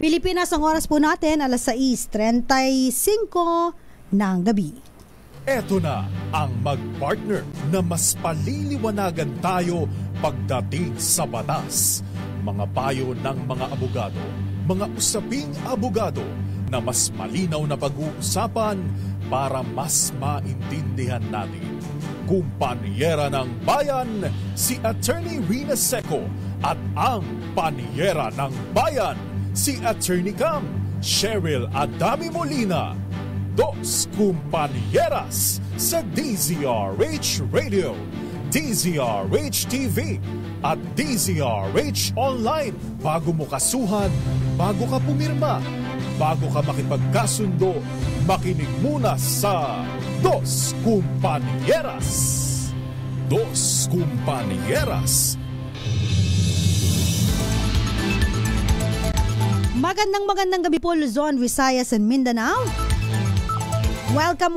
Pilipinas, ang oras po natin, alas 6:35 ng gabi. Eto na ang mag-partner na mas paliliwanagan tayo pagdating sa batas. Mga payo ng mga abogado, mga usaping abogado na mas malinaw na pag-uusapan para mas maintindihan natin. Kumpanyera ng Bayan, si Attorney Rina Seco at ang Panyera ng Bayan, si Attorney Cam Cheryl Adami Molina. Dos Kumpanieras sa DZRH Radio, DZRH TV at DZRH Online. Bago mo kasuhan, bago ka pumirma, bago ka makipagkasundo, makinig muna sa Dos Kumpanieras. Dos Kumpanieras. Magandang gabi po, Luzon, Visayas and Mindanao. Welcome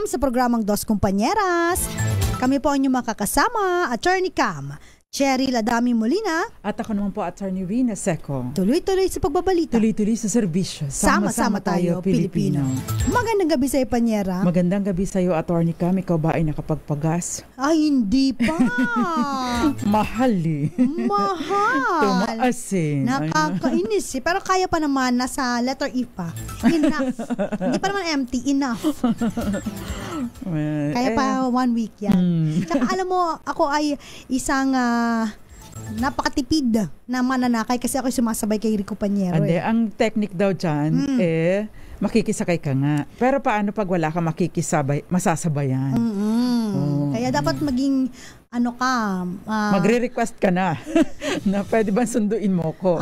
sa programang Dos Kumpanieras. Kami po ang inyong makakasama, Attorney Cam Cheryl Adami Molina. At ako naman po, Attorney Rina Seco. Tuloy-tuloy sa pagbabalita. Tuloy-tuloy sa serbisyo. Sama-sama tayo, Pilipino. Magandang gabi sa iyo, Panyera. Magandang gabi sa iyo, Attorney Cam. Ikaw ba ay nakapagpagas? Ay, hindi pa. Mahal eh. Mahal. Tumaas eh. Nakakainis eh. Pero kaya pa naman, nasa letter E pa. Enough. Hindi pa naman empty. Enough. Kaya pa 1 week yan. Tsaka alam mo, ako ay isang napakatipid na mananakay kasi ako sumasabay kay Rico Panyero. Ande, ang technique daw dyan, makikisakay ka nga. Pero paano pag wala ka masasabayan? Kaya dapat maging magre-request ka na na pwede ba sunduin mo ko?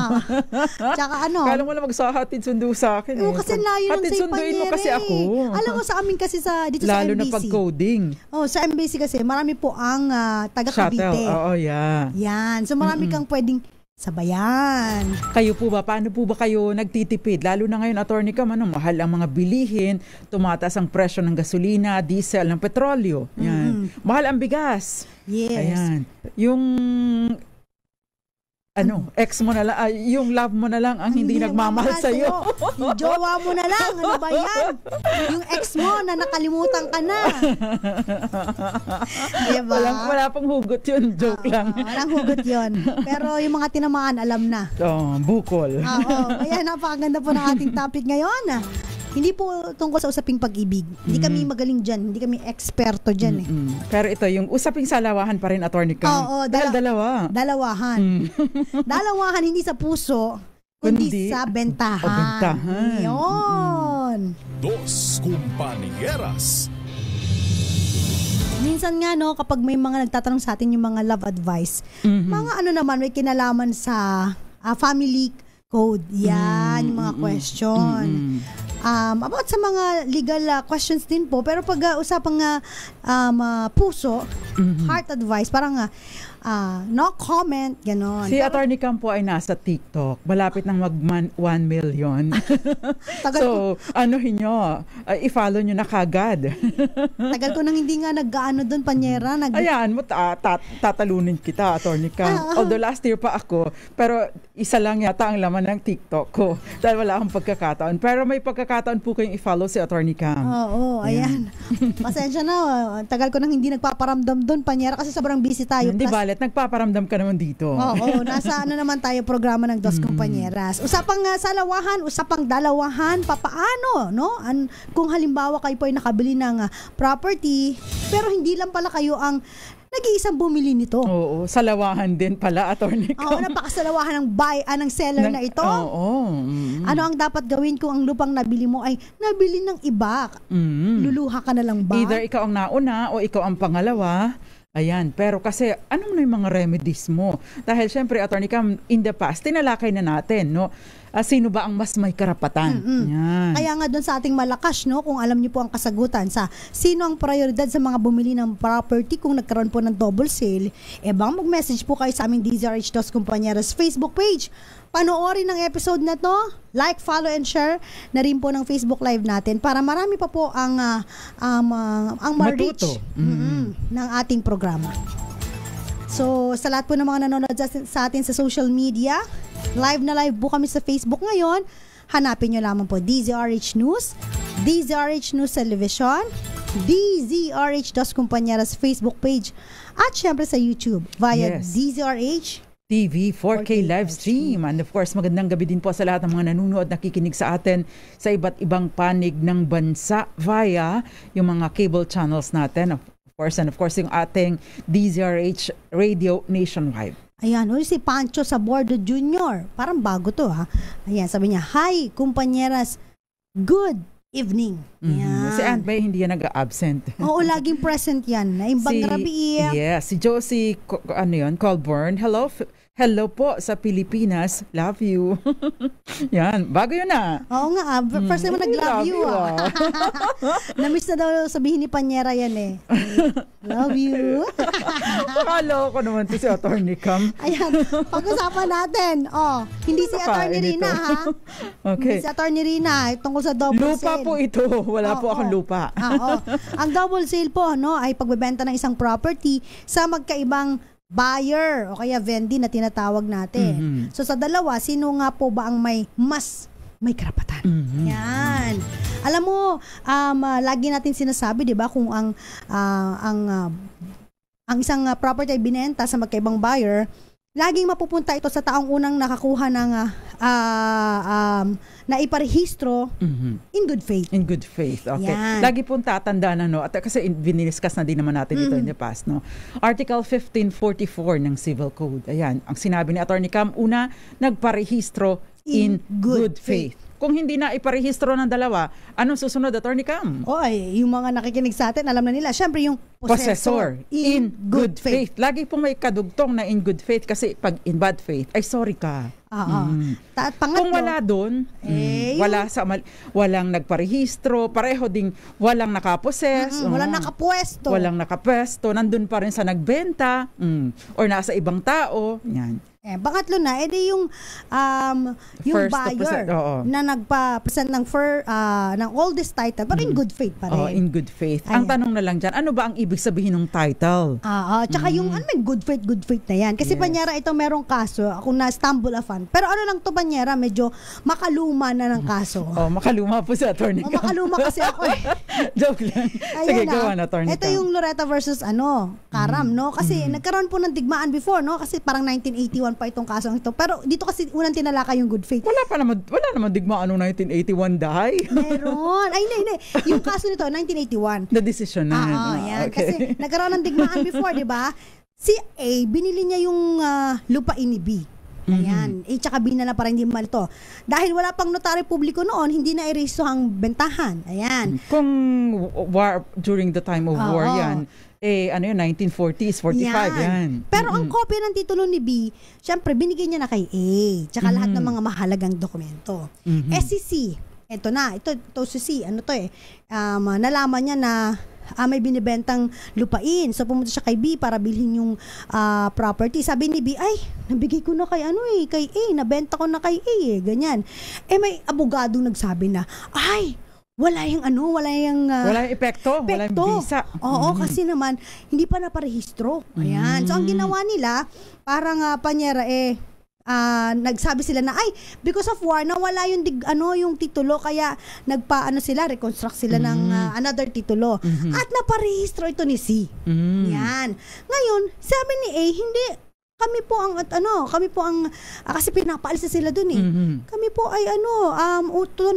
Tsaka Kala mo na magsahatid sundo sa akin. Kasi layo ng sa sunduin mo kasi ako. Alam mo sa amin kasi dito lalo sa MBC. Lalo na pag-coding. Sa MBC kasi marami po ang taga Cavite. Oo, yeah. Yan. So marami kang pwedeng sabayan. Kayo po ba? Paano po ba kayo nagtitipid? Lalo na ngayon, Attorney Cam, mahal ang mga bilihin, tumataas ang presyo ng gasolina, diesel, ng petrolyo. Yan. Mahal ang bigas. Yes. Ayan. Yung ex mo na lang, yung love mo na lang ang hindi nagmamahal sa iyo. Yung jowa mo na lang, ano ba yan? Yung ex mo na nakalimutan ka na. Diba? Wala pang hugot yun, joke lang. Walang hugot yun. Pero yung mga tinamaan, alam na. Bukol. Kaya napakaganda po ng ating topic ngayon. Hindi po tungkol sa usaping pag-ibig. Hindi kami magaling dyan. Hindi kami eksperto dyan. Pero ito, yung usaping salawahan pa rin, Attorney Cam. Dalawahan. Dalawahan, hindi sa puso, kundi sa bentahan. Yun. Dos Kumpanieras. Minsan nga kapag may mga nagtatanong sa atin yung mga love advice, mga may kinalaman sa family code. Yan, yung mga question. About sa mga legal questions din po. Pero pag usapang puso, heart advice, parang no comment, gano'n. Si Attorney Cam po ay nasa TikTok. Malapit nang mag 1 million. So, i-follow nyo na kagad. Tagal ko nang hindi nga nag-ano doon, Panyera. Ayan mo, tatalunin kita, Attorney Cam. Although last year pa ako, pero isa lang yata ang laman ng TikTok ko. Dahil wala akong pagkakataon. Pero may pagkakataon po kayong i-follow si Attorney Cam. Oo, ayan. Pasensya na. Tagal ko nang hindi nagpaparamdam doon, Panyera, kasi sobrang busy tayo. Hindi ba? Nagpaparamdam ka naman dito. Oo, nasa naman tayo programa ng Dos Kumpanieras. Usapang salawahan, usapang dalawahan, papaano, no? Kung halimbawa kayo po ay nakabili ng property, pero hindi lang pala kayo ang nag-iisang bumili nito. Oo, salawahan din pala, Attorney Cam. Oo, napakasalawahan ng seller na ito. Ano ang dapat gawin kung ang lupang nabili mo ay nabili ng iba? Luluha ka na lang ba? Either ikaw ang nauna o ikaw ang pangalawa. Ayan, pero kasi ano na yung mga remedies mo? Dahil syempre, Attorney Cam, in the past, tinalakay na natin, no? Sino ba ang mas may karapatan? Yan. Kaya nga doon sa ating malakas, no, kung alam niyo po ang kasagutan sa sino ang prioridad sa mga bumili ng property kung nagkaroon po ng double sale, bang mag-message po kayo sa aming DZRH Dos Kumpanieras Facebook page. Panoorin ang episode na to, like, follow, and share na rin po ng Facebook Live natin para marami pa po ang ma-reach ng ating programa. So, sa lahat po ng mga nanonood sa atin sa social media, live na live po kami sa Facebook ngayon. Hanapin nyo lamang po DZRH News, DZRH News Television, DZRH Dos Compañeras Facebook page, at syempre sa YouTube via DZRH TV 4K live stream. And of course, magandang gabi din po sa lahat ng mga nanonood, nakikinig sa atin sa iba't ibang panig ng bansa via yung mga cable channels natin. Of course, and of course, yung ating DZRH Radio Nationwide. Ayan, si Pancho Sabordo Jr. Parang bago to ha. Ayan, sabi niya, "Hi, kumpañeras. Good evening." Ayan. Si Aunt May hindi yan nag-absent. Oo, laging present yan. Naimbang gabi. Si Josie, Colburn. Hello po sa Pilipinas. Love you. Yan, bago yun na. Oo nga, first time mo nag-love you. Namiss na daw sabihin ni Panyera yan eh. Love you. Pakalo ko naman to si Atty. Cam. Ayan, pag-usapan natin. Hindi si Atty. Rina ha. Okay. Hindi si Atty. Rina tungkol sa double lupa sale. Po ito. Wala po akong lupa. Ang double sale po ay pagbebenta ng isang property sa magkaibang buyer o kaya vendee na tinatawag natin. So sa dalawa, sino nga po ba ang may karapatan? Yan. Alam mo, lagi natin sinasabi, 'di ba, kung ang isang property ay binenta sa magkaibang buyer, laging mapupunta ito sa taong unang nakakuha ng na iparehistro in good faith. In good faith. Okay. Yan. Lagi pong tatandaan at kasi bininiscuss na din naman natin ito in the past, no. Article 1544 ng Civil Code. Ayan, ang sinabi ni Atty. Cam, una, nagparehistro in good faith. Kung hindi na iparehistro ng dalawa, anong susunod, Atty. Cam? Yung mga nakikinig sa atin, alam na nila. Syempre, yung possessor in good faith. Lagi pong may kadugtong na in good faith kasi pag in bad faith, ay sorry ka. Pangatlo, kung wala doon, walang nagparehistro, pareho ding walang nakaposes, walang nakapwesto. Walang nakapwesto, nandun pa rin sa nagbenta, or nasa ibang tao, yan. Pangatlo na, yung buyer na nagpa-present ng oldest title, pero in good faith pa rin. In good faith. Ayan. Ang tanong na lang dyan, ano ba ang ibig sabihin ng title? Tsaka yung good faith na yan. Kasi Panyera, ito merong kaso, ako na-stumble upon. Pero ano lang to, Panyera, medyo makaluma na ng kaso. Makaluma po si Atty. Cam. Makaluma kasi ako eh. Joke lang. Sige, gawa na, Atty. Ito yung Loretta versus Karam, no? Kasi nagkaroon po ng digmaan before, no? Kasi parang 1981 pa itong kasong ito. Pero dito kasi unang tinalaka yung good faith. Wala naman digmaan noong 1981 dahi. Meron. Ay, hindi. Yung kaso nito, 1981. The decision na. Yan. Okay. Kasi nagkaroon ng digmaan before, di ba? Si A, binili niya yung lupain ni B. Ayan. Tsaka B na para hindi malto. Dahil wala pang notary publiko noon, hindi na i-rehisto ang bentahan. Ayan. Kung during the time of war yan, 1940s, 45, yan. Pero ang kopya ng titulo ni B, syempre, binigay niya na kay A. Tsaka lahat ng mga mahalagang dokumento. Si C, ito si C, nalaman niya na may binibentang lupain. So, pumunta siya kay B para bilhin yung property. Sabi ni B, ay, nabigay ko na kay kay A. Nabenta ko na kay A. Ganyan. May abogado nagsabi na, ay, wala yung epekto, wala yung visa. Oo, kasi naman hindi pa naparehistro. Ayan. So ang ginawa nila, parang Panyera nagsabi sila na because of war nawala yung yung titulo, kaya reconstruct sila ng another titulo. At naparehistro ito ni C. Yan. Ngayon, sabi ni A, hindi kami po ang kasi pinapaalis na sila dun eh. Kami po ay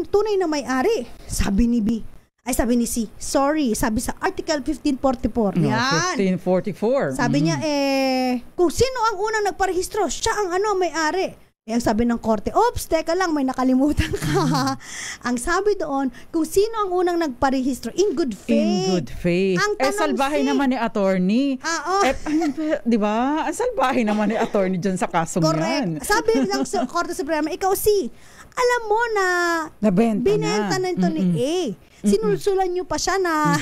tunay na may-ari. Sabi ni B. Ay, sabi ni C. Sorry, sabi sa Article 1544. Yan. 1544. Sabi niya, kung sino ang unang nagparehistro, siya ang may-ari. Ang sabi ng korte, oops, teka lang, may nakalimutan ka. Ang sabi doon, kung sino ang unang nagparehistro, in good faith. In good faith. Ang tanong salbahe naman ni attorney. Di ba? Ang salbahe naman ni attorney dyan sa kasong yan. Correct. Sabi ng Korte Suprema, ikaw si, alam mo na binenta na ito ni A. Sinulsulan nyo pa siya na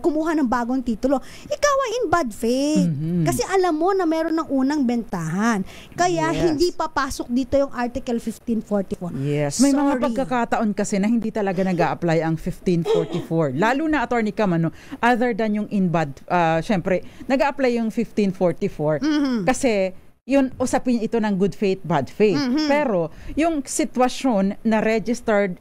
kumuha ng bagong titulo, ikaw ay in bad faith. Kasi alam mo na meron ng unang bentahan. Kaya hindi papasok dito yung Article 1544. Yes. May mga pagkakataon kasi na hindi talaga nag-a-apply ang 1544. Lalo na, Attorney Cam, other than yung in bad, syempre, nag-a-apply yung 1544 kasi yun, usapin ito ng good faith, bad faith. Pero yung sitwasyon na registered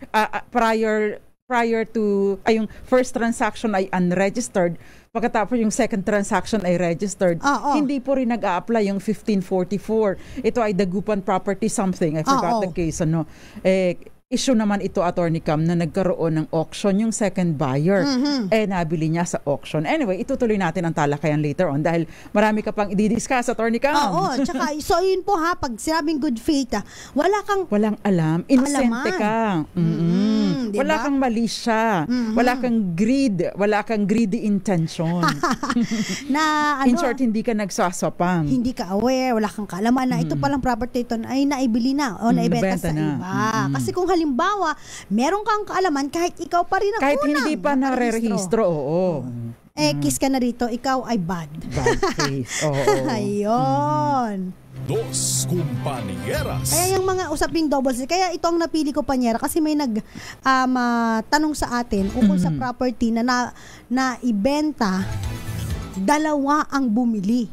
prior to yung first transaction ay unregistered, pagkatapos yung second transaction ay registered, hindi po rin nag-a-apply yung 1544. Ito ay dagupan property something. I forgot the case. Issue naman ito, Attorney Cam, na nagkaroon ng auction yung second buyer. Nabili niya sa auction. Anyway, itutuloy natin ang talakayan later on dahil marami ka pang i-discuss, Attorney Cam. Tsaka, so yun po pag sinabing good faith, walang alam. Inosente ka. Diba? Wala kang malisya. Wala kang greed. Wala kang greedy intention. In short, hindi ka nagsasapang. Hindi ka aware, wala kang kaalaman na ito palang property ito ay naibili na o naibenta sa iba. Kasi kung halimbawa, meron kang kaalaman kahit ikaw pa rin ang kahit hindi pa nare-rehistro, kiss ka na rito, ikaw ay bad. Bad case, Ayun. Dos Compañeras. Kaya yung mga usaping double sale, kaya ito ang napili ko, Panyera, kasi may tanong sa atin ukol sa property na ibenta, dalawa ang bumili.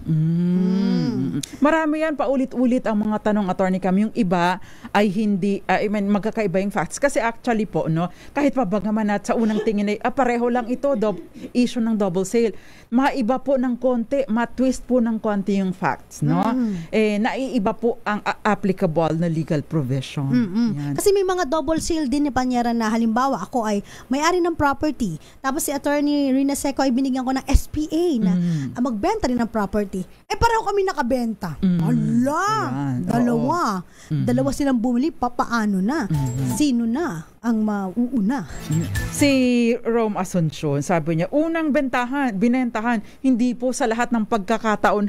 Marami yan, paulit-ulit ang mga tanong, Attorney Cam. Yung iba ay hindi, magkakaiba yung facts. Kasi actually po, kahit pabagaman at sa unang tingin ay pareho lang ito, issue ng double sale. Maiba po ng konti, matwist po ng konti yung facts, naiiba po ang applicable na legal provision. Kasi may mga double sale din ni Panyera na halimbawa, ako ay may-ari ng property. Tapos si Attorney Rina Seco ay binigyan ko ng SPA na magbenta rin ng property. Pareho kami nakabenta. Dalawa silang bumili, papaano na? Sino na ang mauuna? Si Rome Asuncion, sabi niya, unang binentahan, hindi po sa lahat ng pagkakataon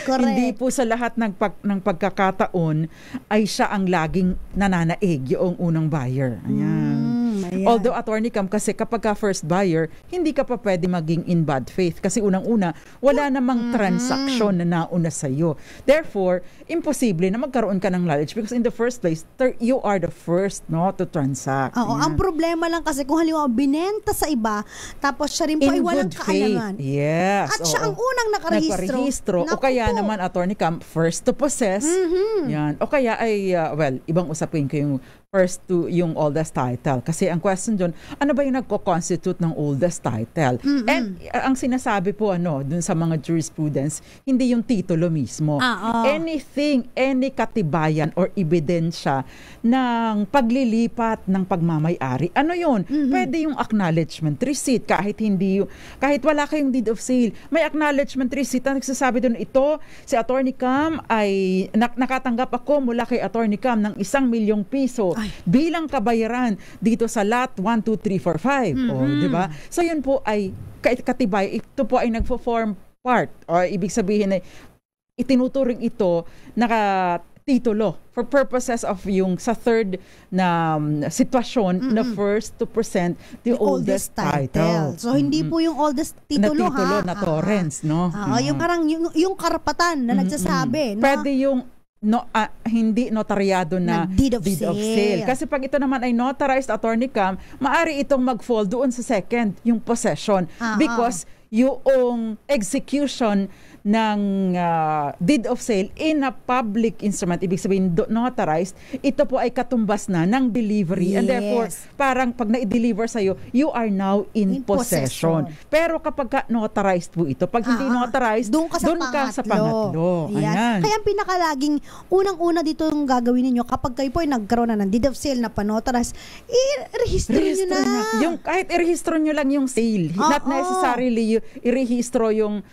Hindi po sa lahat ng pagkakataon ay siya ang laging nananaig, yung unang buyer. Ayan. Although, Attorney Cam, kasi kapag ka first buyer, hindi ka pa pwede maging in bad faith kasi unang-una, wala namang transaction na nauna sa'yo. Therefore, imposible na magkaroon ka ng knowledge because in the first place, you are the first to transact. Ang problema lang kasi kung halimbawa binenta sa iba, tapos siya rin po ay walang kaalaman. Yes. At siya ang unang nakarehistro. O kaya naman, Attorney Cam, first to possess. Yan. O kaya ay, ibang usapin ko yung first to yung oldest title. Kasi ang question dun, ano ba yung nagko-constitute ng oldest title? And ang sinasabi po dun sa mga jurisprudence, hindi yung titulo mismo. Anything, any katibayan or ebidensya ng paglilipat ng pagmamay-ari. Ano yun? Pwede yung acknowledgement receipt kahit wala kayong deed of sale. May acknowledgement receipt na nagsasabi dun, ito, si Attorney Cam ay nakatanggap ako mula kay Attorney Cam ng 1 milyong piso bilang kabayaran dito sa lot 1, 2, 3, 4, 5. Di ba? So yun po ay katibay. Ito po ay nagfo-form part. O ibig sabihin ay itinuturing ito titulo for purposes of yung sa third na sitwasyon na first to present the oldest title. So hindi po yung oldest titulo na torrents, yung parang yung karapatan na nagsasabi. Pwede yung hindi notaryado na deed of sale. Kasi pag ito naman ay notarized, Attorney Cam, maari itong mag-fall doon sa second, yung possession. Because yung execution ng deed of sale in a public instrument, ibig sabihin notarized, ito po ay katumbas na ng delivery. And therefore, parang pag na-deliver sa'yo, you are now in possession. Pero kapag notarized po ito, pag hindi notarized, doon ka sa pangatlo. Ayan. Kaya ang pinakalaging unang-una dito yung gagawin ninyo, kapag kayo po ay nagkaroon na ng deed of sale na panotarized, i-rehistro nyo na. Yung, kahit i-rehistro nyo lang yung sale. Not necessarily i-rehistro yung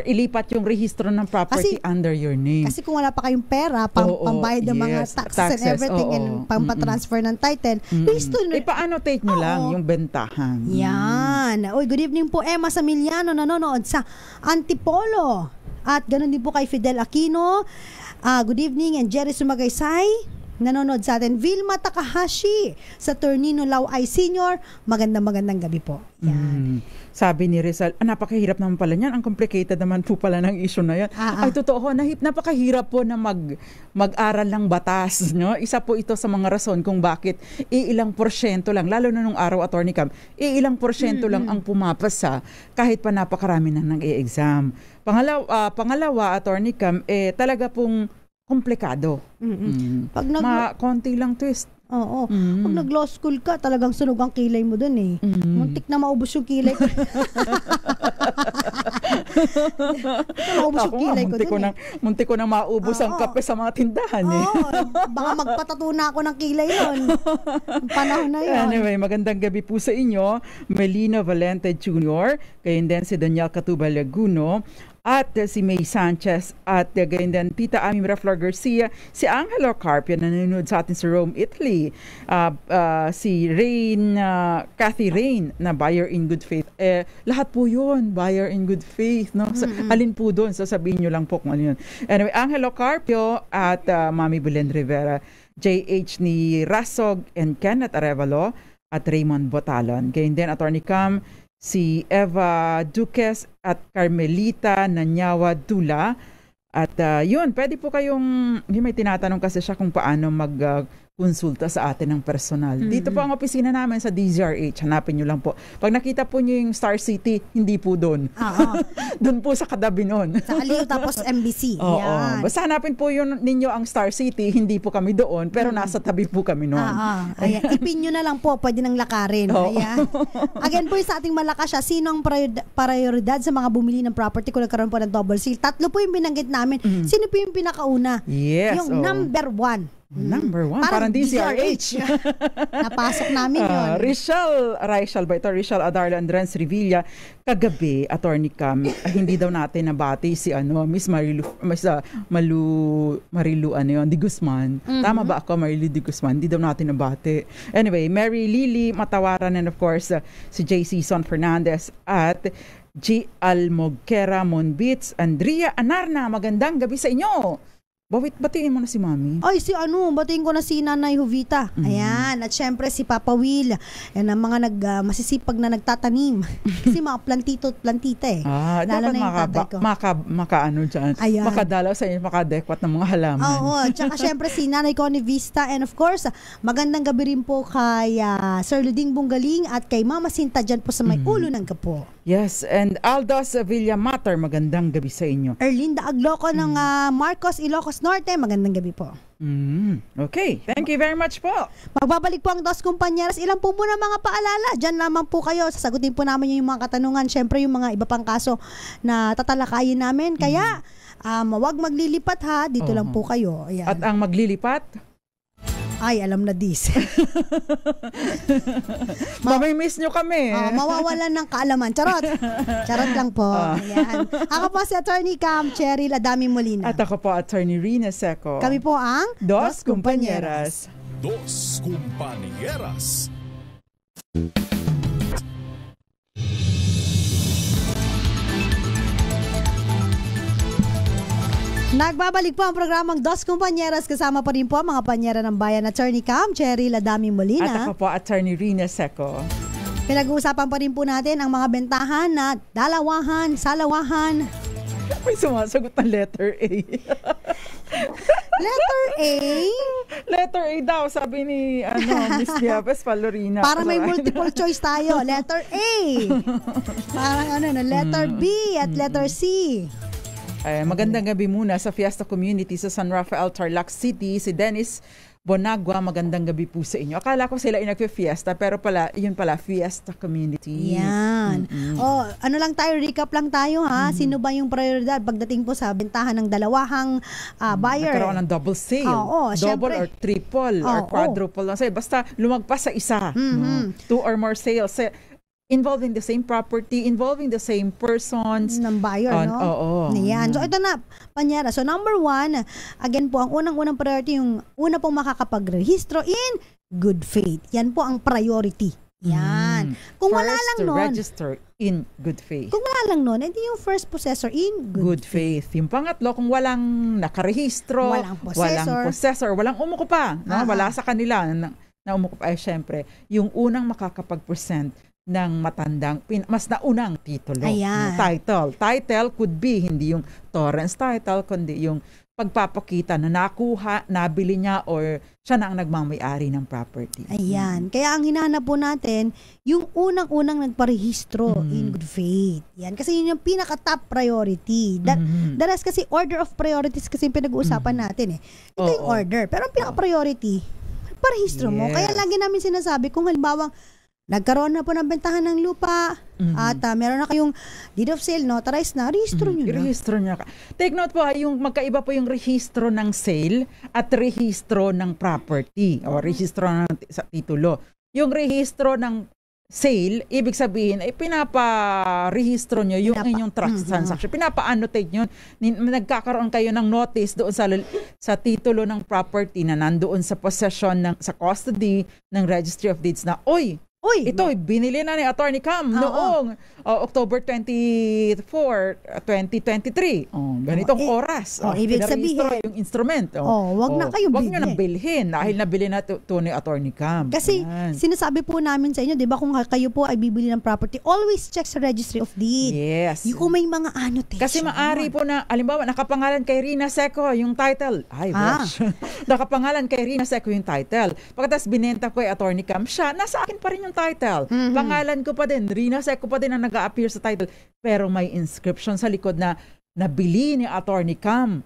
ilipat yung rehistro ng property under your name. Kasi kung wala pa kayong pera, pambayad ng mga taxes and everything, and pampatransfer ng title, rehistro nyo. Ipa-annotate nyo lang yung bentahan. Yan. Good evening po, Emma Samiliano, nanonood sa Antipolo. At ganun din po kay Fidel Aquino. Good evening, and Jerry Sumagaysay. nanonood sa atin. Vilma Takahashi sa Tornino Lauay Senior. Magandang gabi po. Yan. Sabi ni Rizal, napakahirap naman pala niyan. Ang complicated naman po pala ng issue na yan. Ay, totoo, napakahirap po na mag-aral ng batas. No? Isa po ito sa mga rason kung bakit iilang porsyento lang, lalo na nung araw, Attorney Cam, iilang porsyento lang ang pumapasa kahit pa napakarami na ng exam. Pangalawa, Attorney Cam, talaga pong komplikado. Pag konti lang twist. Oo. Pag nag-law school ka, talagang sunog ang kilay mo dun eh. Muntik na maubos yung kilay ko. Muntik ko na maubos ang kape sa mga tindahan eh. Baka magpatato na ako ng kilay nun. Panahon na yun. Anyway, magandang gabi po sa inyo. Melina Valente Jr., gayon din si Daniel Catuba Laguno, at si May Sanchez, at gayon din Tita Ami Miraflor Garcia, si Angelo Carpio na nanonood sa atin sa Rome, Italy, si Rain, Cathy Rain na buyer in good faith. Lahat po yun, buyer in good faith. No? Alin po doon? Sasabihin nyo lang po kung alin yun. Anyway, Angelo Carpio at Mami Belen Rivera, JH ni Rasog and Kenneth Arevalo, at Raymond Botalon. Gayon din, Attorney Cam, si Eva Duques at Carmelita Nanyawa Dula. At yun, pwede po kayong, may tinatanong kasi siya kung paano konsulta sa atin ng personal. Dito po ang opisina namin sa DZRH. Hanapin nyo lang po. Pag nakita po nyo yung Star City, hindi po doon. Doon po sa katabi nun. Sa Aliw tapos MBC. Yan. Basta hanapin po ninyo ang Star City, hindi po kami doon, pero nasa tabi po kami noon. Ayan. Ipin nyo na lang po, pwede nang lakarin. Ayan. Again po, sa ating malakas siya, sino ang prioridad sa mga bumili ng property kung nagkaroon po ng double seal? Tatlo po yung binanggit namin. Sino po yung pinakauna? Yes. Yung number one. Number one. Parang DZRH. Napasok namin yun. Richelle Adarlo Andres Revilla, kagabi, Attorney Cam, hindi daw natin nabati si Miss Marilu Di Guzman. Tama ba ako, Marilu Di Guzman? Hindi daw natin nabati. Anyway, Mary Lily Matawaran, and of course, si JC Son Fernandez at G. Almogquera Monbits, Andrea Anarna, magandang gabi sa inyo. Batiin mo na si Mami. Ay, batiin ko na si Nanay Jovita. Ayan. At syempre si Papa Will. Yan ang mga masisipag na nagtatanim. Kasi mga plantita eh. Lalo na yung tatay ko. Dyan. Ayan. Makadalaw sa inyo, makadekwat ng mga halaman. Oo. Tsaka syempre si Nanay Connie Vista. And of course, magandang gabi rin po kay Sir Luding Bunggaling at kay Mama Sinta dyan po sa may ulo ng Gapo. Yes, and Aldos Villamater, magandang gabi sa inyo. Erlinda Agloko ng Marcos, Ilocos Norte, magandang gabi po. Okay, thank you very much po. Magbabalik po ang Dos Kumpanyeras. Ilan po muna mga paalala. Diyan lamang po kayo. Sasagutin po namin yung mga katanungan. Siyempre yung mga iba pang kaso na tatalakayin namin. Kaya, wag maglilipat ha. Dito lang po kayo. Ayan. At ang maglilipat? Ay, alam na this. Mamimiss nyo kami. Mawawalan ng kaalaman. Charot. Charot lang po. Ayan. Ako po si Attorney Cam Cheryl Adami Molina. At ako po, Attorney Rina Seco. Kami po ang Dos Kumpanyeras. Dos Kumpanyeras. Nagbabalik po ang programang Dos Kumpanyeras. Kasama pa rin po ang mga panyera ng bayan, Attorney Cam Cheryl Adami Molina. At ako po, Attorney Rina Seco. Pinag-uusapan pa rin po natin ang mga bentahan na dalawahan, salawahan. May sumasagot ng letter A. Letter A? Letter A daw, sabi ni Miss Diabes Palorina. Para may multiple choice tayo. Letter A. Parang letter B at letter C. Magandang gabi muna sa Fiesta Community sa San Rafael, Tarlac City. Si Dennis Bonagua, magandang gabi po sa inyo. Akala ko sila nagfe-fiesta, pero yun pala, Fiesta Community. Yan. Recap lang tayo ha. Sino ba yung prioridad pagdating po sa bentahan ng dalawahang buyer? Nagkaroon ng double sale. Double syempre. Or triple or quadruple. Basta lumagpas sa isa. 2 or more sales. Involving the same property, involving the same persons. Ng buyer, no? Yan. So, ito na, Panyera. So, number 1, again po, ang unang-unang priority, yung una pong makakapag-rehistro in good faith. Yan po ang priority. Yan. Kung wala First lang to nun, register in good faith. kung wala lang nun, edi yung first possessor in Good faith. Yung pangatlo, kung walang nakarehistro, Walang possessor. walang umuko pa, no? Aha. Wala sa kanila na umuko pa, ay syempre, yung unang makakapag-present ng matandang, mas naunang titulo. Ayan. No? Title could be, hindi yung Torrance title, kundi yung pagpapakita na nakuha, nabili niya, or siya na ang nagmamayari ng property. Ayan. Kaya ang hinahanap po natin, yung unang-unang nagparehistro in good faith. Yan. Kasi yun yung pinaka-top priority. The rest kasi, order of priorities kasi yung pinag-uusapan natin eh. Ito yung order. Pero ang pinaka-priority, parehistro mo. Yes. Kaya lagi namin sinasabi, kung halimbawa, nagkaroon na po ng bentahan ng lupa at meron na kayong deed of sale, notarized na, rehistro nyo na. I-rehistro niya ka. Take note po, yung magkaiba po yung rehistro ng sale at rehistro ng property o rehistro sa titulo. Yung rehistro ng sale, ibig sabihin ay pinapa-rehistro nyo yung inyong transaction. Pinapa-annotate nyo. Nagkakaroon kayo ng notice doon sa titulo ng property na nandoon sa possession, sa custody ng Registry of Deeds na, ito, binili na ni Attorney Cam noong October 24, 2023. Ganitong oras. Ibig sabihin, yung instrument. wag na kayong wag nyo nang bilhin dahil nabili na ito ni Attorney Cam. Kasi sinasabi po namin sa inyo, di ba, kung kayo po ay bibili ng property, always check sa Registry of Deeds. Yes. Yung kung may mga annotation. Kasi maari po na, alimbawa, nakapangalan kay Rina Seco yung title. Nakapangalan kay Rina Seco yung title. Pagkatapos binenta ko kay Attorney Cam, siya, nasa akin pa rin yung title. Pangalan ko pa din, Rina Seco pa din ang nag-a-appear sa title. Pero may inscription sa likod na nabili ni Attorney Cam.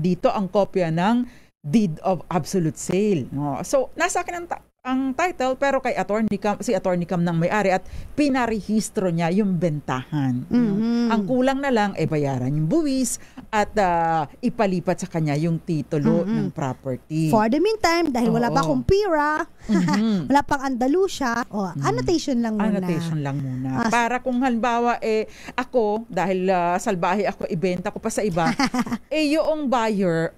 Dito ang kopya ng Deed of Absolute Sale. So, nasa akin ang title, pero kay si Attorney Cam ng may-ari at pinarehistro niya yung bentahan. Ang kulang na lang ay bayaran yung buwis at ipalipat sa kanya yung titulo ng property. For the meantime, dahil wala pa akong pira, wala pang Andalusia, annotation lang muna. Annotation lang muna. Para kung halimbawa, ako, dahil salbahe ako, ibenta ko pa sa iba, yung buyer,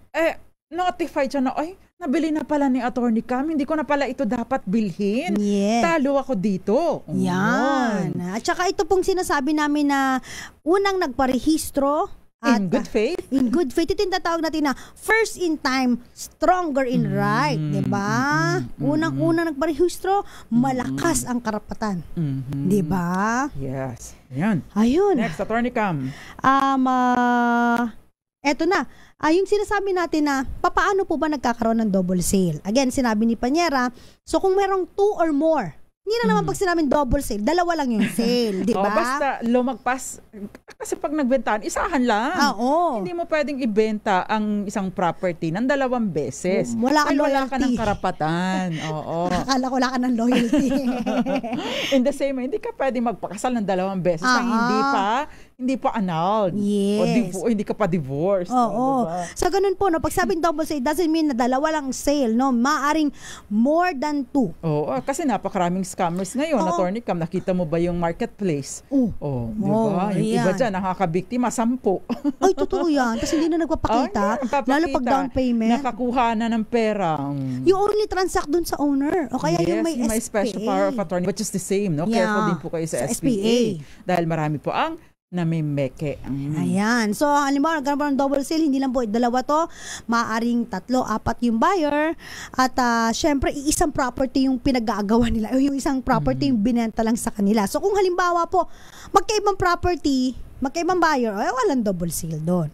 notified siya na, nabili na pala ni Attorney Cam, hindi ko na pala ito dapat bilhin. Yes. Talo ako dito. Yan. At saka ito pong sinasabi namin na unang nagparehistro. In good faith? In good faith. Ito yung tatawag natin na first in time, stronger in right. Diba? Unang-unang nagparehistro, malakas ang karapatan. Diba? Yes. Yan. Ayun. Next, Attorney Cam. Eto na. Yung sinasabi natin na papaano po ba nagkakaroon ng double sale? Again, sinabi ni Panyera, so kung merong 2 or more, hindi na naman pag sinabing double sale, dalawa lang yung sale, di ba? Basta lumagpas, kasi pag nagbentahan, isahan lang. Hindi mo pwedeng ibenta ang isang property ng 2 beses. Wala ka ng karapatan. Akala ko wala ka ng loyalty. In the same way, hindi ka pwedeng magpakasal ng 2 beses na hindi pa annulled. Yes. O hindi ka pa divorced. Diba? So, ganun po, no? Pag sabing double sale, doesn't mean na 2 lang sale, no? Maaring more than 2. Kasi napakaraming scammers ngayon. Attorney Cam, nakita mo ba yung marketplace? Diba? Yung iba dyan, nakakabiktima, 10. Ay, totoo yan. Kasi hindi na nagpapakita. Lalo pag down payment. Nakakuha na ng pera. You only transact dun sa owner. O kaya yung may SPA. May special power of attorney, which is the same. No? Careful din po kayo sa SPA. Dahil marami po ang namimeke. Ayan. So, halimbawa, nagkaroon po ng double sale, hindi lang po 2 to, maaaring 3, 4 yung buyer. At syempre, isang property yung pinag-aagawan nila. O yung isang property yung binenta lang sa kanila. So, kung halimbawa po, magkaibang property, magkaibang buyer, walang double sale doon.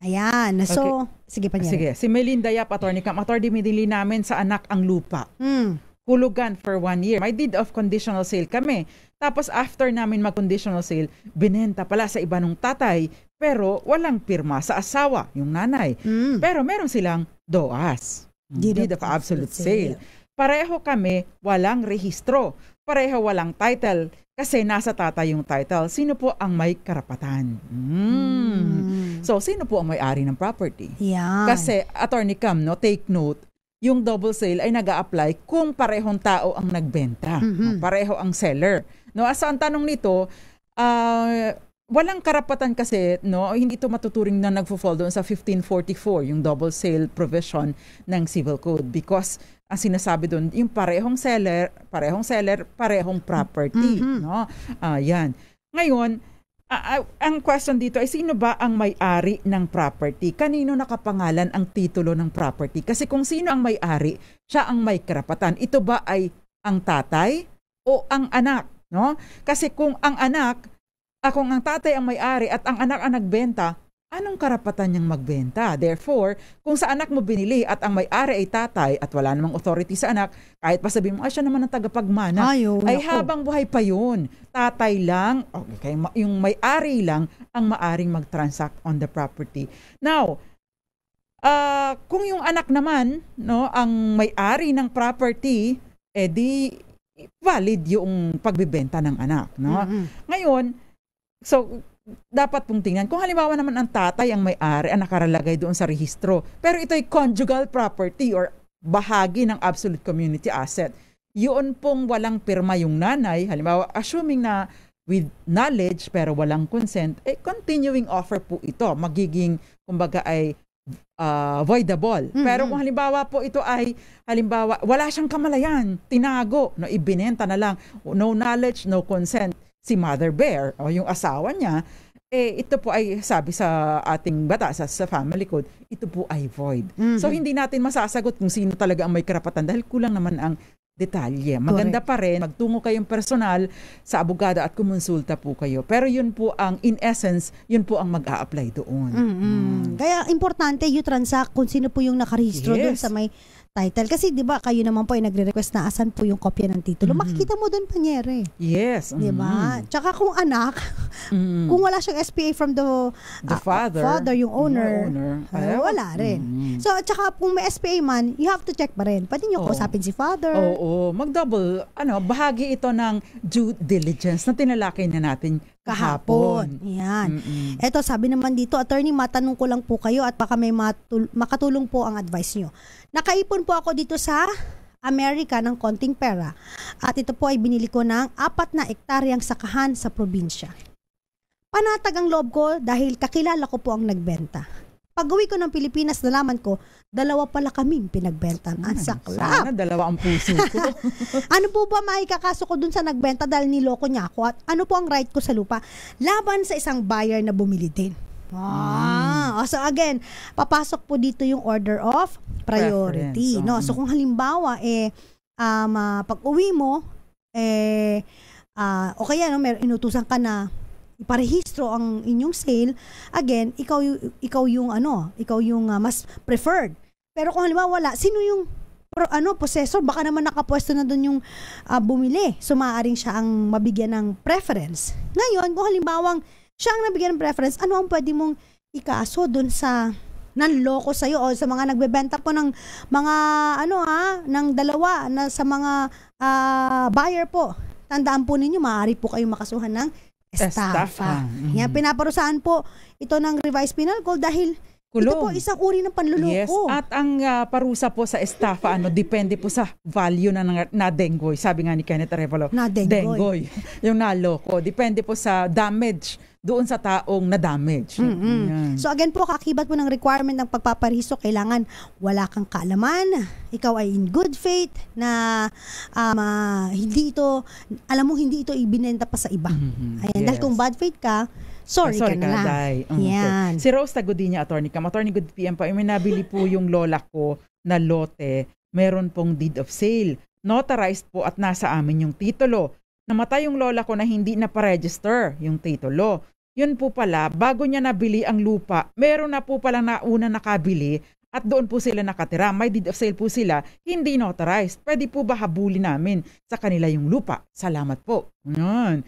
Ayan. So, sige pa niya. Sige. Si Melinda Yap, Attorney Cam, attorney binili namin sa anak ang lupa. Hulugan for 1 year. May deed of conditional sale kami. Tapos after namin mag-conditional sale, binenta pala sa iba nung tatay, pero walang pirma sa asawa, yung nanay. Pero meron silang DOAS, Deed of Absolute Sale. Pareho kami, walang rehistro. Pareho walang title, kasi nasa tatay yung title. Sino po ang may karapatan? So, sino po ang may-ari ng property? Yan. Kasi, Attorney Cam, take note, yung double sale ay nag-a-apply kung parehong tao ang nagbenta. Pareho ang seller. As ang tanong nito, walang karapatan kasi, no, hindi ito matuturing na nagfo-fall doon sa 1544, yung double sale provision ng Civil Code, because ang sinasabi doon, yung parehong seller, parehong property, no? Yan. Ngayon, ang question dito ay sino ba ang may-ari ng property? Kanino nakapangalan ang titulo ng property? Kasi kung sino ang may-ari, siya ang may karapatan. Ito ba ay ang tatay o ang anak, no? Kasi kung ang tatay ang may-ari at ang anak ang nagbenta, anong karapatan niyang magbenta? Therefore, kung sa anak mo binili at ang may-ari ay tatay at wala namang authority sa anak, kahit pa sabihin mo, siya naman ang tagapagmana, ay habang buhay pa yun. Tatay lang, okay, yung may-ari lang ang maaring mag-transact on the property. Now, kung yung anak naman, no, ang may-ari ng property, di valid yung pagbibenta ng anak, no? Ngayon, so dapat pong tingnan. Kung halimbawa naman ang tatay ang may-ari, ang nakaralagay doon sa rehistro, pero ito ay conjugal property or bahagi ng absolute community asset, yun pong walang pirma yung nanay, halimbawa, assuming na with knowledge pero walang consent, continuing offer po ito. Magiging, kumbaga ay voidable. Pero kung halimbawa po ito ay, halimbawa, wala siyang kamalayan, tinago, no, ibinenta na lang, no knowledge, no consent, si Mother Bear o yung asawa niya, ito po ay sabi sa ating batas, sa family code, ito po ay void. So hindi natin masasagot kung sino talaga ang may karapatan dahil kulang naman ang detalye. Maganda pa rin, magtungo kayong personal sa abogado at kumonsulta po kayo. Pero yun po ang, in essence, yun po ang mag-a-apply doon. Kaya importante you transact kung sino po yung nakarehistro doon sa may title. Kasi di ba kayo naman po ay nagre-request na asan po yung kopya ng titulo. Makikita mo doon, Panyere. Yes. Di ba? Tsaka kung anak, kung wala siyang SPA from the father, yung owner, wala rin. So, tsaka kung may SPA man, you have to check pa rin. Pwede nyo kausapin si father. Oo, mag-double, bahagi ito ng due diligence na tinalakay na natin kahapon. Yan. Eto, sabi naman dito, attorney, matanong ko lang po kayo at baka may makatulong po ang advice nyo. Nakaipon po ako dito sa Amerika ng konting pera at ito po ay binili ko ng 4 na ektaryang sakahan sa probinsya. Panatag ang loob ko dahil kakilala ko po ang nagbenta. Pag-uwi ko ng Pilipinas, nalaman ko, 2 pala kaming pinagbenta. Ang saklap. Sana 2 ang puso ko. Ano po ba maikakaso ko dun sa nagbenta dahil niloko niya ako? At ano po ang right ko sa lupa? Laban sa isang buyer na bumili din. So again, papasok po dito yung order of priority. No? So kung halimbawa, pag-uwi mo, o kaya inutusan ka na iparehistro ang inyong sale, again, ikaw yung mas preferred. Pero kung halimbawa wala, sino yung possessor? Baka naman nakapwesto na doon yung bumili. So maaaring siya ang mabigyan ng preference. Ngayon, kung halimbawang siya ang nabigyan ng preference, ano ang pwede mong ikaso doon sa nanloko sa'yo o sa mga nagbebenta po ng mga ng 2 na sa mga buyer po. Tandaan po ninyo, maaari po kayong makasuhan ng estafa. Yan, pinaparusahan po ito ng revised penal code dahil ito po isang uri ng panluloko. Yes, at ang parusa po sa estafa, depende po sa value na denggoy. Sabi nga ni Kenneth Arevalo, denggoy. Yung naloko. Depende po sa damage doon sa taong na-damage. So again po, kakibat po ng requirement ng pagpaparehistro, kailangan wala kang kaalaman, ikaw ay in good faith na hindi ito ibinenta pa sa iba. Ayan, dahil kung bad faith ka, sorry ka na lang. Yan. Si Rose Tagodina, attorney good PM pa, may nabili po yung lola ko na lote, meron pong deed of sale. Notarized po at nasa amin yung titulo. Namatay yung lola ko na hindi na pa-register yung titulo. Yun po pala, bago niya nabili ang lupa, meron na po pala nauna nakabili at doon po sila nakatira. May deed of sale po sila, hindi notarized. Pwede po ba habulin namin sa kanila yung lupa? Salamat po. Yan.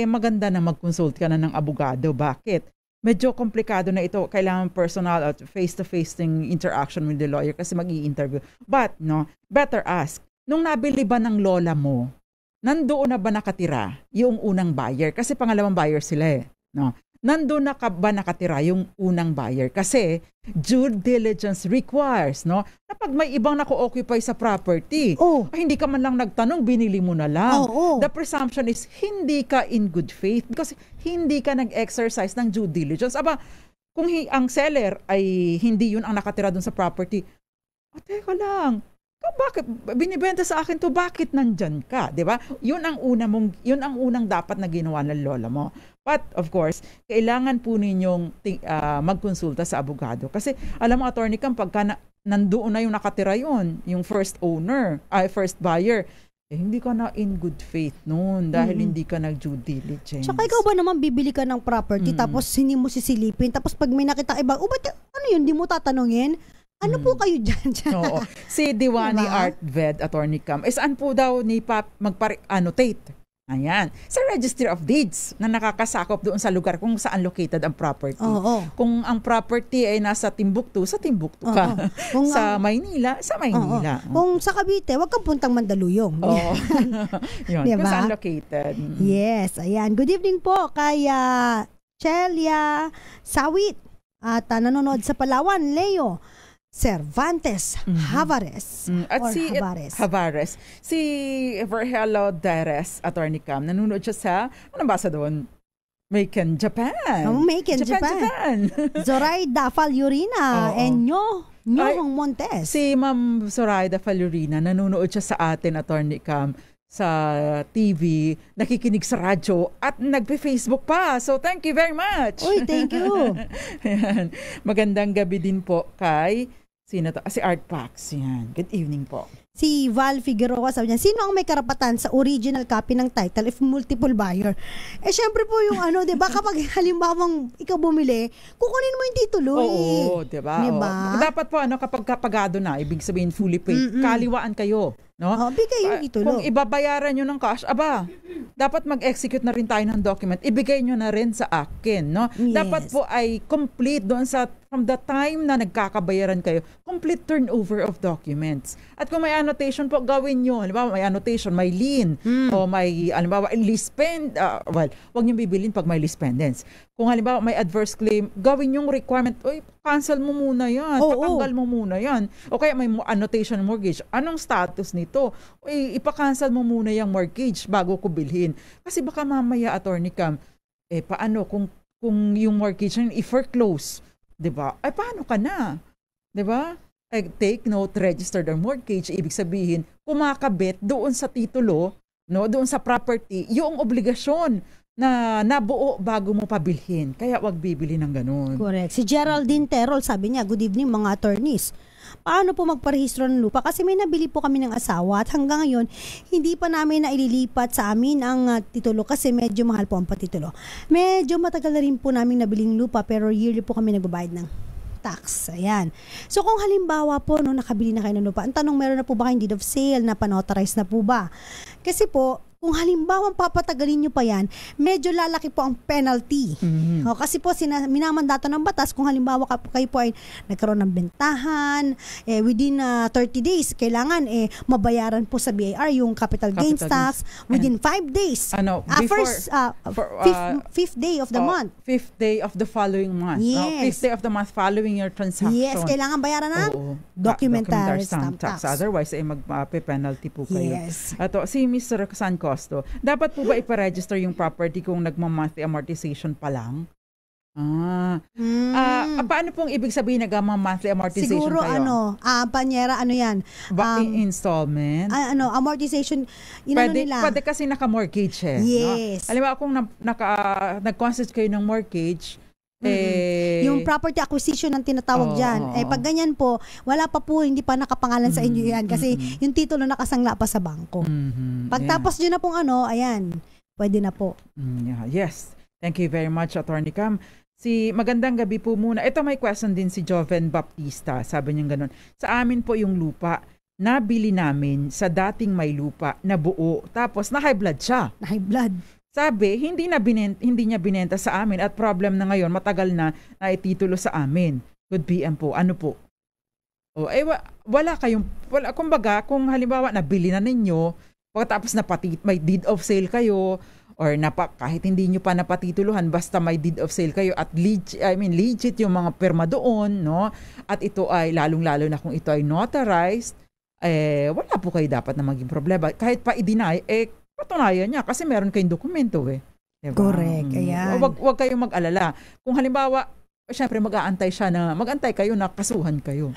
Maganda na mag-consult ka na ng abogado. Bakit? Medyo komplikado na ito. Kailangan personal at face-to-face interaction with the lawyer kasi mag-i-interview. But, better ask, nung nabili ba ng lola mo, nandoon na ba nakatira yung unang buyer? Kasi pangalawang buyer sila . nandun na ba nakatira yung unang buyer? Kasi due diligence requires, no? Na pag may ibang nako-occupy sa property, hindi ka man lang nagtanong, binili mo na lang. The presumption is hindi ka in good faith because hindi ka nag-exercise ng due diligence. Aba, kung ang seller ay hindi yun ang nakatira dun sa property, teka lang, bakit binibenta sa akin to, bakit nandyan ka, 'di ba? Yun ang unang dapat na ginawa ng lola mo. But of course, kailangan po ninyong magkonsulta sa abogado kasi alam mo, Attorney Cam, pagka nandoon na yung nakatira yung first owner, first buyer, hindi ka na in good faith noon dahil hindi ka nag-due diligence. Tsaka ikaw ba naman bibili ka ng property tapos hindi mo sisilipin, tapos pag may nakita iba, ano yun, di mo tatanungin? Ano po kayo dyan? Oo. Si Diwani Art Ved, Attorney Cam, saan po daw ni Pap magpare-annotate? Ayan. Sa Registry of Deeds na nakakasakop doon sa lugar kung saan located ang property. Kung ang property ay nasa Timbuktu, sa Timbuktu ka. Kung sa Maynila, sa Maynila. Kung sa Cavite, wag kang puntang Mandaluyong. Yun, kung saan located. Yes, ayan. Good evening po kay Celia Sawit at nanonood sa Palawan, Leo Cervantes Havares. At si Havares. Si Verhelo Deres, Attorney Cam, nanonood siya sa, ano basa doon? Make in Japan. Make in Japan. Zoraida Falyurina and Nyohong Montes. Si Ma'am Zoraida Falyurina, nanonood siya sa atin, Attorney Cam, sa TV, nakikinig sa radyo, at nagpe-Facebook pa. So, thank you very much. Uy, thank you. Magandang gabi din po kay si Art Pax. Yan. Good evening po. Si Val Figueroa, sabi niya, sino ang may karapatan sa original copy ng title if multiple buyer? Syempre po yung di ba, kapag halimbawang ikaw bumili, kukunin mo yung titulo. Oo, diba? Dapat po, kapag kapagado na, ibig sabihin fully paid, kaliwaan kayo. No? Bigay yung titulo. Kung ibabayaran nyo ng cash, dapat mag-execute na rin tayo ng document. Ibigay nyo na rin sa akin. No? Yes. Dapat po ay complete doon from the time na nagkakabayaran kayo, complete turnover of documents. At kung may annotation po, gawin nyo. Halimbawa, may annotation, may lien, o may, halimbawa, lease spend. Huwag nyo bibilin pag may lease pendants. Kung halimbawa, may adverse claim, gawin yung requirement, cancel mo muna yan, patanggal mo muna yan. O kaya may annotation mortgage. Anong status nito? Ipa-cancel mo muna yung mortgage bago ko bilhin. Kasi baka mamaya, Attorney Cam, paano kung yung mortgage na i-foreclose, 'di ba? Paano ka na? 'Di ba? Take note, registered ang mortgage, ibig sabihin, kumakabit doon sa titulo, no, doon sa property, yung obligasyon na nabuo bago mo pabilhin. Kaya wag bibili ng ganun. Correct. Si Geraldine Terol, sabi niya, good evening mga attorneys. Paano po magparehistro ng lupa? Kasi may nabili po kami ng asawa at hanggang ngayon, hindi pa namin na ililipat sa amin ang titulo kasi medyo mahal po ang patitulo. Medyo matagal na rin po namin nabiling lupa pero yearly po kami nagbabayad ng tax. Ayan. So kung halimbawa po, nakabili na kayo ng lupa, ang tanong, meron na po ba kayong deed of sale na panotarize na po ba? Kasi po, kung halimbawa papatagalin nyo pa yan, medyo lalaki po ang penalty. Kasi po minamandato ng batas, kung halimbawa kayo po ay nagkaroon ng bentahan, within 30 days, kailangan mabayaran po sa BIR yung capital gains tax within 5 days. Fifth day of the month. Fifth day of the following month. Yes. Fifth day of the month following your transaction. Yes, kailangan bayaran ng documentary stamp tax. Otherwise, magpa-penalty po kayo. Yes. Ato, si Mr. San Costo, dapat po ba ipa-register yung property kung nagma-monthly amortization pa lang? Paano pong ibig sabihin nagma-monthly amortization siguro kayo? Panyera, yan? Installment? Amortization, nila. Pwede kasi naka-mortgage Yes. No? Alam mo, kung nag-constitute kayo ng mortgage, yung property acquisition ang tinatawag dyan. Pag ganyan po, wala pa po, hindi pa nakapangalan sa inyo yan kasi yung titulo nakasangla pa sa bangko. Pagtapos nyo na pong ayan, pwede na po. Yes. Thank you very much, Attorney Cam. Magandang gabi po muna. Ito, may question din si Joven Baptista. Sabi niya ganun. Sa amin po yung lupa, nabili namin sa dating may lupa na buo. Tapos na high blood siya. High blood. Sabi, hindi niya binenta sa amin at problem na ngayon, matagal na ititulo sa amin. Good PM po. Ano po? Kumbaga, kung halimbawa nabili na ninyo, pagkatapos may deed of sale kayo, or kahit hindi nyo pa napatituluhan, basta may deed of sale kayo at legit yung mga perma doon, no? At ito ay lalong-lalo na kung ito ay notarized, wala po kayo dapat na maging problema. Kahit pa i-deny, patunayan niya kasi meron kayong dokumento Diba? Correct, ayan. Wag kayong mag-alala. Kung halimbawa, syempre mag-antay kayo na kasuhan kayo.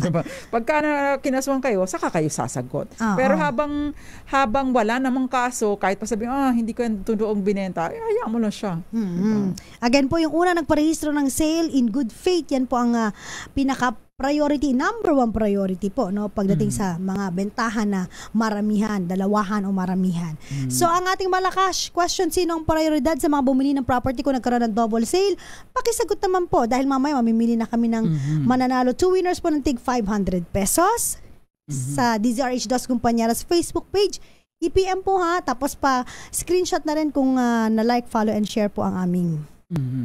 Diba? Pagka kinasuhan kayo, saka kayo sasagot. Pero habang wala namang kaso, kahit pa sabihin, hindi ko yung tunoong binenta, hayaan mo lang siya. Diba? Again po, yung una nagparehistro ng sale in good faith, yan po ang pinaka-priority, number one priority po, no, pagdating sa mga bentahan na maramihan, dalawahan o maramihan. So, ang ating malakas question, sino ang prioridad sa mga bumili ng property kung nagkaroon ng double sale? Pakisagot naman po, dahil mamaya mamimili na kami ng mananalo. 2 winners po ng tig 500 pesos sa DZRH Dos Compañeras Facebook page. I-PM po tapos pa screenshot na rin kung na-like, follow, and share po ang aming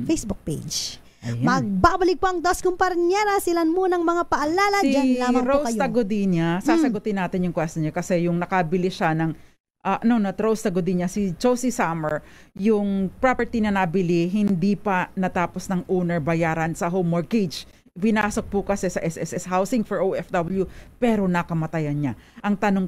Facebook page. Ayan. Magbabalik po ang Dos Compañeras. Silan munang mga paalala. Diyan lamang po kayo. Si Rose Tagodina, sasagutin natin yung question niya kasi yung nakabili siya ng not Rose Tagodina, si Josie Summer, yung property na nabili, hindi pa natapos ng owner bayaran sa home mortgage. Binasok po kasi sa SSS Housing for OFW pero nakamatayan niya. Ang tanong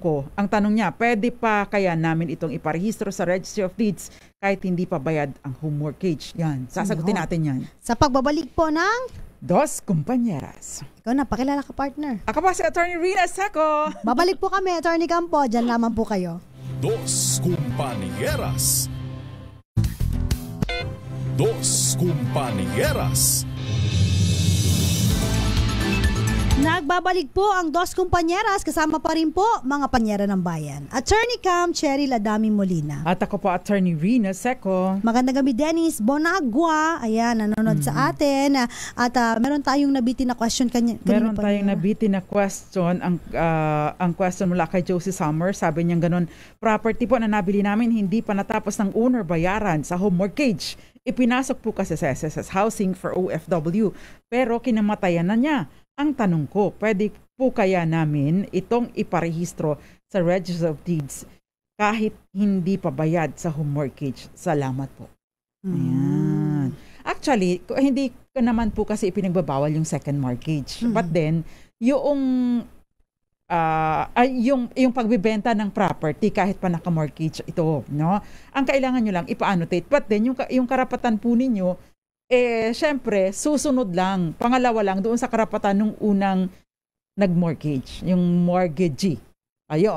niya, pwede pa kaya namin itong iparehistro sa Registry of Deeds kahit hindi pa bayad ang home mortgage? Yan, sasagutin natin yan. Sa pagbabalik po ng Dos Compañeras. Ikaw na, pakilala ka, partner. Ako pa si Attorney Rina Seco. Babalik po kami, Attorney Campo. Diyan lamang po kayo. Dos Compañeras. Dos Compañeras. Nagbabalik po ang Dos Compañeras, kasama pa rin po mga panyera ng bayan. Attorney Cam Cheryl Adami Molina. At ako po, Attorney Rina Seco. Magandang gabi, Dennis Bonagua. Ayan, nanonood sa atin. At meron tayong nabitin na question kanina. Meron tayong nabitin na question. Ang question mula kay Josie Summer, sabi niya ganun, property po na nabili namin, hindi pa natapos ng owner bayaran sa home mortgage. Ipinasok po kasi sa SSS Housing for OFW, pero kinamatayan na niya. Ang tanong ko, pwede po kaya namin itong iparehistro sa Registry of Deeds kahit hindi pa bayad sa home mortgage? Salamat po. Ayan. Actually, hindi ko naman po kasi ipinagbabawal yung second mortgage. But then, yung pagbibenta ng property kahit pa naka-mortgage ito, no? Ang kailangan nyo lang ipa-annotate. But then, yung karapatan po ninyo, syempre, susunod lang, pangalawa lang doon sa karapatan nung unang nag-mortgage, yung mortgagee.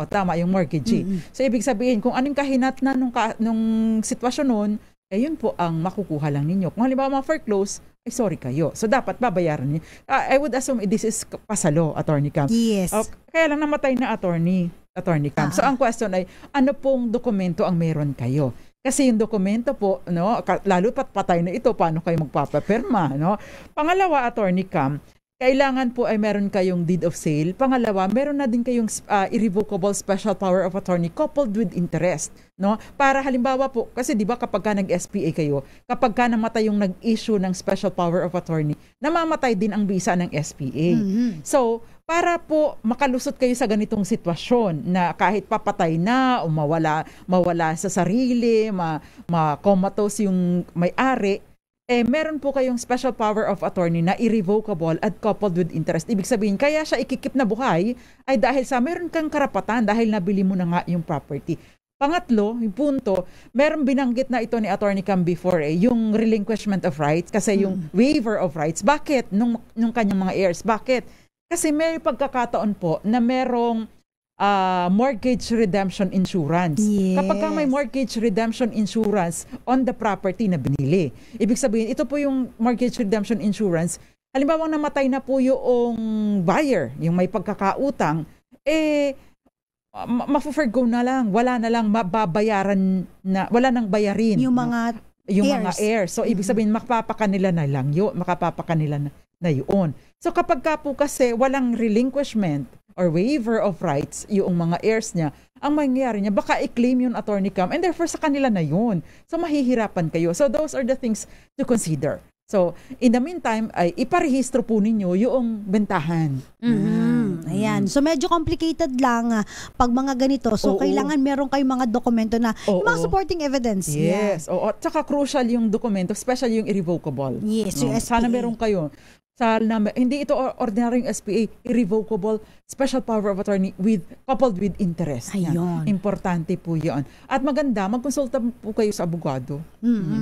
Tama, yung mortgagee. So, ibig sabihin, kung anong kahinatnan nung sitwasyon nun, yun po ang makukuha lang ninyo. Kung halimbawa ma-foreclose, sorry kayo. So, dapat babayaran niyo. I would assume this is pasalo, Attorney Cam. Yes. Kaya lang namatay na Attorney Cam. So, ang question ay, ano pong dokumento ang meron kayo? Kasi yung dokumento po, no, lalo pat patay na ito, paano kayo magpapapirma, no? Pangalawa, Attorney Cam, kailangan po ay meron kayong deed of sale. Pangalawa, meron na din kayong irrevocable special power of attorney coupled with interest, no? Para halimbawa po, kasi 'di ba kapag ka nag-SPA kayo, kapag ka namatay yung nag-issue ng special power of attorney, namamatay din ang bisa ng SPA. So, para po makalusot kayo sa ganitong sitwasyon na kahit papatay na o mawala sa sarili, ma-comatose yung may-ari, meron po kayong special power of attorney na irrevocable at coupled with interest. Ibig sabihin, kaya siya ikikip na buhay ay dahil sa meron kang karapatan dahil nabili mo na nga yung property. Pangatlo, yung punto, meron binanggit na ito ni Attorney Cam before, yung relinquishment of rights, kasi yung waiver of rights. Bakit? Nung kanyang mga heirs. Bakit? Kasi may pagkakataon po na merong mortgage redemption insurance. Yes. Kapag ka may mortgage redemption insurance on the property na binili, ibig sabihin, ito po yung mortgage redemption insurance, halimbawa namatay na po yung buyer, yung may pagkakautang, ma-forgo na lang, wala na lang mababayaran na, wala nang bayarin. Yung mga heirs. So, ibig sabihin, makapapakanila na lang yun, makapapakanila na yun. So, kapag ka po kasi walang relinquishment or waiver of rights, yung mga heirs niya, ang mangyayari niya, baka i-claim yun, Attorney Cam, and therefore sa kanila na yun. So, mahihirapan kayo. So, those are the things to consider. So, in the meantime, ay iparehistro po ninyo yung bentahan. Ayan. So, medyo complicated lang pag mga ganito. So, kailangan meron kayong mga dokumento na yung mga supporting evidence. Yes. At saka crucial yung dokumento, especially yung irrevocable. Yes, yung SPA. Sana meron kayo. Hindi ito ordinary SPA, irrevocable special power of attorney coupled with interest. Ayun. Importante po 'yon. At maganda, magkonsulta po kayo sa abogado.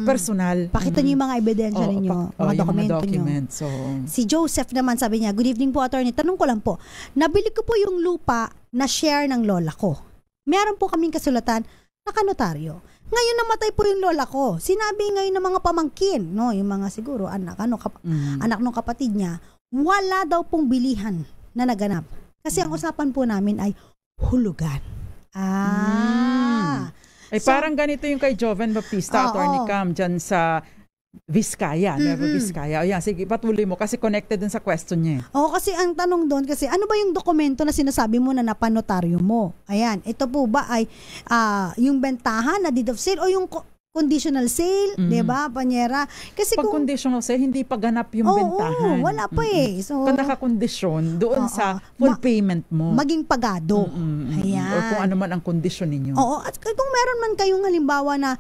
Personal. Pakita niyo yung mga ebidensya ninyo, mga dokumento niyo. So, si Joseph naman sabi niya, good evening po attorney, tanong ko lang po, nabili ko po yung lupa na share ng lola ko. Meron po kaming kasulatan na kanotaryo. Ngayon namatay po yung lola ko. Sinabi ngayon ng mga pamangkin, no, yung mga siguro anak ng kapatid niya, wala daw pong bilihan na naganap. Kasi ang usapan po namin ay hulugan. Parang ganito yung kay Joven Baptista, Attorney Cam, dyan sa Vizcaya, Nueva Vizcaya. Ayan, sige, patuloy mo kasi connected din sa question niya. Kasi ang tanong doon kasi, ano ba yung dokumento na sinasabi mo na napanotaryo mo? Ayan, ito po ba ay yung bentahan na deed of sale o yung conditional sale, 'di ba, Panyera? Kasi pag conditional sale, hindi pa ganap yung bentahan. Wala pa eh. So, kung nakakondisyon doon sa full payment mo. Maging pagado. Ayan. Or kung ano man ang kondisyon ninyo. At kung meron man kayong halimbawa na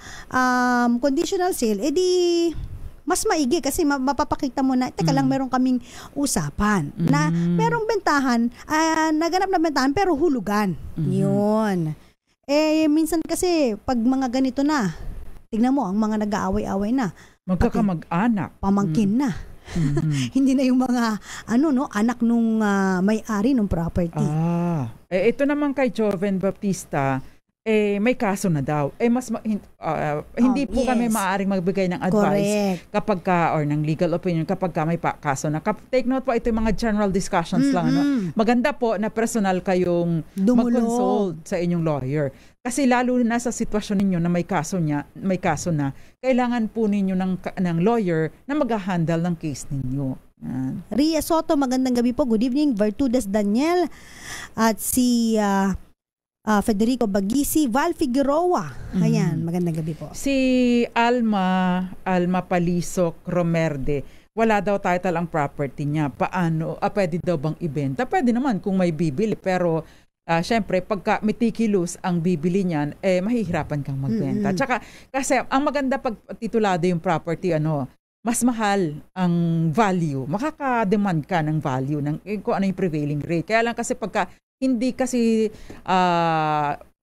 conditional sale, edi mas maigi kasi mapapakita mo na, teka lang, meron kaming usapan na merong bentahan, naganap na bentahan pero hulugan. Yun. Minsan kasi pag mga ganito na, tignan mo, ang mga nag-aaway-away na. Magkakamag-anak. Pamangkin na. Hindi na yung mga, anak nung may-ari ng property. Ito naman kay Joven Baptista, may kaso na daw. Hindi po kami maaaring magbigay ng advice kapag or ng legal opinion kapag may kaso na. Take note po, ito yung mga general discussions lang. Maganda po na personal kayong mag-consult sa inyong lawyer. Kasi lalo na sa sitwasyon ninyo na may kaso na, kailangan po ninyo ng lawyer na mag-handle ng case ninyo. Ria Soto, magandang gabi po. Good evening. Vertudes Daniel at si Federico Bagisi, Val Figueroa. Ayan, magandang gabi po. Si Alma Palisok Romerde, wala daw title ang property niya. Paano? Pwede daw bang ibenta? Pwede naman kung may bibili, pero syempre, pagka meticulous ang bibili niyan, mahihirapan kang magbenta. Tsaka, kasi ang maganda pag titulado yung property, mas mahal ang value. Makaka-demand ka ng value kung ano yung prevailing rate. Kaya lang kasi pagka hindi kasi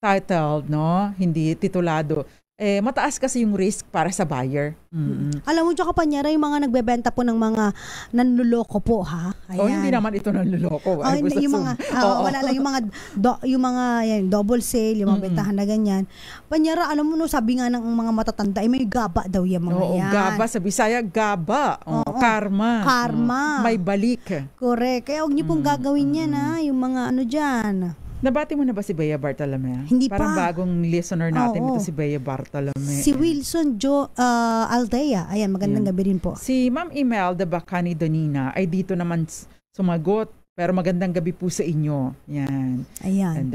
titled, hindi titulado, mataas kasi yung risk para sa buyer. Alam mo, tsaka Panyera, yung mga nagbebenta po ng mga nanluloko po, ha? Ayan. Hindi naman ito nanluloko. Yung mga, wala lang, yung mga double sale, yung mga bentahan na ganyan. Panyera, alam mo, sabi nga ng mga matatanda, may gaba daw yung mga yan. Gaba, sa Bisaya, gaba. Karma. May balik. Correct. Kaya huwag niyo pong gagawin yan, ha? Yung mga dyan. Nabati mo na ba si Bea Bartolome? Hindi Parang bagong listener natin ito si Bea Bartolome. Si Wilson Aldea. Ayan, magandang gabi rin po. Si Ma'am Imelda Bacani Donina ay dito naman sumagot. Pero magandang gabi po sa inyo. Yan. Ayan. And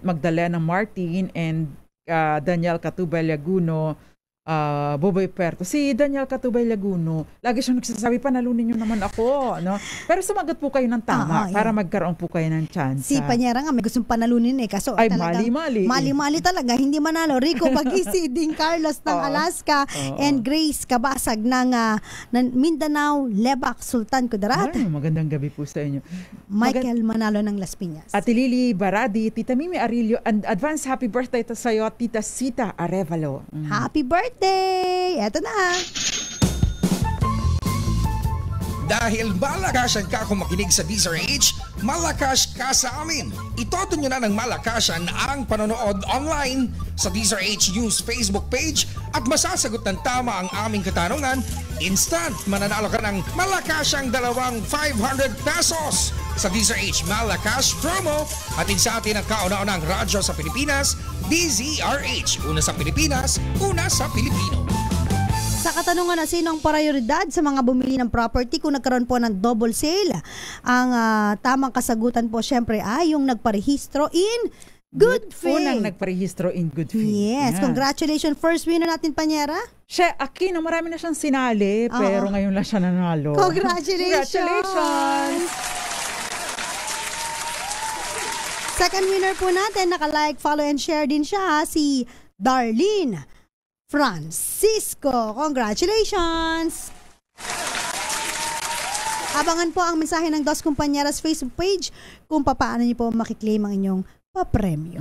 Magdalena Martin and Daniel Catubay Laguno, Boboy Perto. Si Daniel Catubay Laguno, lagi siyang nagsasabi, panalunin niyo naman ako. Pero sumagot po kayo ng tama para magkaroon po kayo ng chance. Si Panyera nga, may gustong panalunin kaso ay mali-mali. Mali-mali talaga, hindi manalo. Rico Bagisi, Ding Carlos ng Alaska, and Grace Kabasag ng Mindanao, Lebac, Sultan Kudarat. Magandang gabi po sa inyo. Michael Manalo ng Las Piñas. At Lili Baradi, Tita Mimi Arilio, and advance happy birthday to sa'yo, Tita Sita Arevalo. Happy birthday! Eto na. Dahil malakasan ka kung makinig sa DZRH, malakas ka sa amin. Itodo nyo na ng malakasan ang panonood online sa DZRH News Facebook page at masasagot ng tama ang aming katanungan. Instant mananalo ka ng malakasang 500 pesos sa DZRH Malakas promo. Hatid sa atin ang kauna-unang radyo sa Pilipinas, DZRH. Una sa Pilipinas, una sa Pilipino. Sa katanungan na sino ang prioridad sa mga bumili ng property kung nagkaroon po ng double sale, ang tamang kasagutan po syempre ay yung nagparehistro in Good Faith. Unang nagparehistro in Good Faith. Yes, Yan. congratulations. First winner natin, Panyera. Siya, Aquino, marami na siyang sinali, Oo. pero ngayon lang siya nanalo. Congratulations! Congratulations! Second winner po natin, naka-like, follow, and share din siya, si Darlene Francisco. Congratulations! Abangan po ang mensahe ng Dos Compañeras Facebook page kung paano niyo po makiklaim ang inyong papremyo.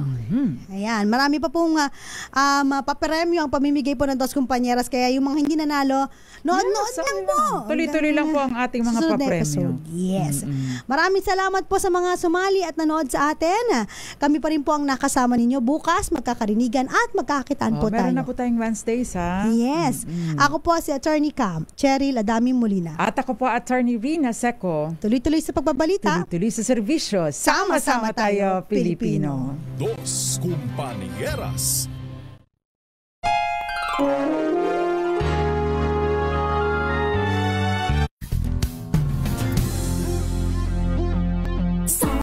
Ayan, marami pa pong papremyo ang pamimigay po ng Dos Compañeras, kaya yung mga hindi nanalo, nood lang po. Tuloy-tuloy lang po ang ating mga Susunod na papremyo. episode. Yes. Maraming salamat po sa mga sumali at nanood sa atin. Kami pa rin po ang nakasama ninyo bukas, magkakarinigan at magkakakitaan po tayo. Meron na po tayong Wednesdays, ha? Yes. Ako po si Attorney Cam, Cheryl Adami Molina. At ako po, Attorney Rina Seco. Tuloy-tuloy sa pagbabalita. Tuloy-tuloy sa serbisyo. Sama-sama tayo, Pilipino. Dos Compañeras.